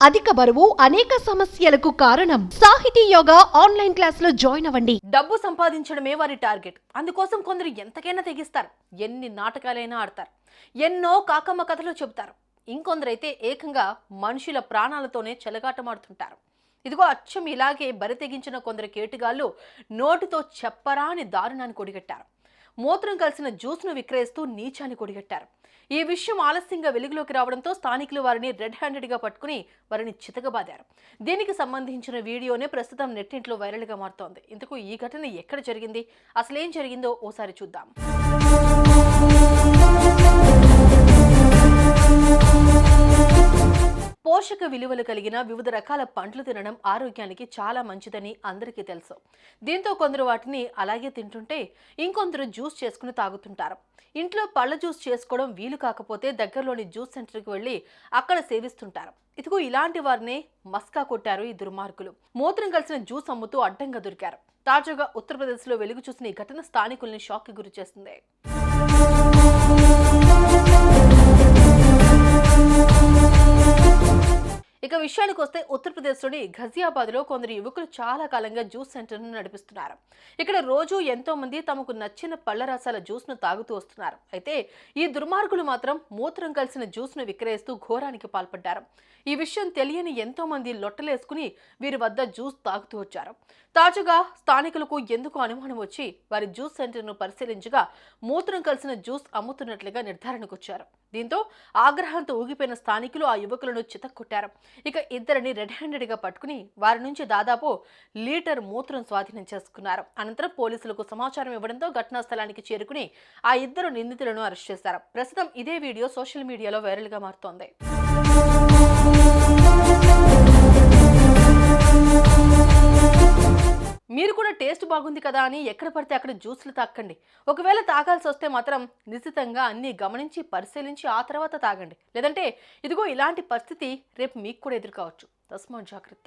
అధిక బరువు అనేక సమస్యలకు కారణం. సాహితీ యోగా ఆన్లైన్ క్లాసులో జాయిన్ అవ్వండి. డబ్బు సంపాదించడమే వారి టార్గెట్. అందుకోసం కొందరు ఎంతకైనా తెగిస్తారు. ఎన్ని నాటకాలైనా ఆడతారు. ఎన్నో కాకమ్మ కథలు చెబుతారు. ఇంకొందరైతే ఏకంగా మనుషుల ప్రాణాలతోనే చెలగాటమాడుతుంటారు. ఇదిగో అచ్చం ఇలాగే బరి తెగించిన కొందరు కేటుగాళ్ళు నోటితో చెప్పరాని దారుణాన్ని కొడిగట్టారు. మూత్రం కలిసిన జ్యూస్ను విక్రయిస్తూ నీచాన్ని కొడిగట్టారు. ఈ విషయం ఆలస్యంగా వెలుగులోకి రావడంతో స్థానికులు వారిని రెడ్ హ్యాండెడ్గా పట్టుకుని వారిని చితకబాదారు. దీనికి సంబంధించిన వీడియోనే ప్రస్తుతం నెట్టింట్లో వైరల్గా మారుతోంది. ఇంతకు ఈ ఘటన ఎక్కడ జరిగింది, అసలేం జరిగిందో ఓసారి చూద్దాం. పోషక విలువలు కలిగిన వివిధ రకాల పండ్లు తినడం ఆరోగ్యానికి చాలా మంచిదని అందరికీ తెలుసు. దీంతో కొందరు వాటిని అలాగే తింటుంటే ఇంకొందరు జ్యూస్ చేసుకుని తాగుతుంటారు. ఇంట్లో పళ్ళ జ్యూస్ చేసుకోవడం వీలు కాకపోతే దగ్గరలోని జ్యూస్ సెంటర్కి వెళ్లి అక్కడ సేవిస్తుంటారు. ఇదిగో ఇలాంటి వారినే మస్కా కొట్టారు ఈ దుర్మార్గులు. మూత్రం కలిసిన జ్యూస్ అమ్ముతూ అడ్డంగా దొరికారు. తాజాగా ఉత్తరప్రదేశ్లో వెలుగు చూసిన ఈ ఘటన స్థానికుల్ని షాక్కి గురి చేస్తుంది. ఇక విషయానికి వస్తే ఉత్తరప్రదేశ్లోని ఘజియాబాద్లో కొందరు యువకులు చాలా కాలంగా జ్యూస్ సెంటర్ను నడిపిస్తున్నారు. ఇక్కడ రోజు ఎంతో మంది తమకు నచ్చిన పళ్ల రసాల జ్యూస్ను తాగుతూ వస్తున్నారు. అయితే ఈ దుర్మార్గులు మాత్రం మూత్రం కలిసిన జ్యూస్ను విక్రయిస్తూ ఘోరానికి పాల్పడ్డారు. ఈ విషయం తెలియని ఎంతో మంది లొట్టలేసుకుని వీరి వద్ద జ్యూస్ తాగుతూ వచ్చారు. తాజాగా స్థానికులకు ఎందుకు అనుమానం వచ్చి వారి జ్యూస్ సెంటర్ను పరిశీలించగా మూత్రం కలిసిన జ్యూస్ అమ్ముతున్నట్లుగా నిర్ధారణకు వచ్చారు. దీంతో ఆగ్రహంతో ఊగిపోయిన స్థానికులు ఆ యువకులను చితక్కొట్టారు. ఇక ఇద్దరిని రెడ్ హ్యాండెడ్గా పట్టుకుని వారి నుంచి దాదాపు లీటర్ మూత్రం స్వాధీనం చేసుకున్నారు. అనంతరం పోలీసులకు సమాచారం ఇవ్వడంతో ఘటనా స్థలానికి చేరుకుని ఆ ఇద్దరు నిందితులను అరెస్ట్ చేశారు. ప్రస్తుతం ఇదే వీడియో సోషల్ మీడియాలో వైరల్గా మారుతోంది. మీరు కూడా టేస్ట్ బాగుంది కదా అని ఎక్కడ పడితే అక్కడ జ్యూస్లు తాకండి. ఒకవేళ తాగాల్సి వస్తే మాత్రం నిశ్చితంగా అన్ని గమనించి పరిశీలించి ఆ తర్వాత తాగండి. లేదంటే ఇదిగో ఇలాంటి పరిస్థితి రేపు మీకు కూడా ఎదురు కావచ్చు. తస్మాత్ జాగ్రత్త.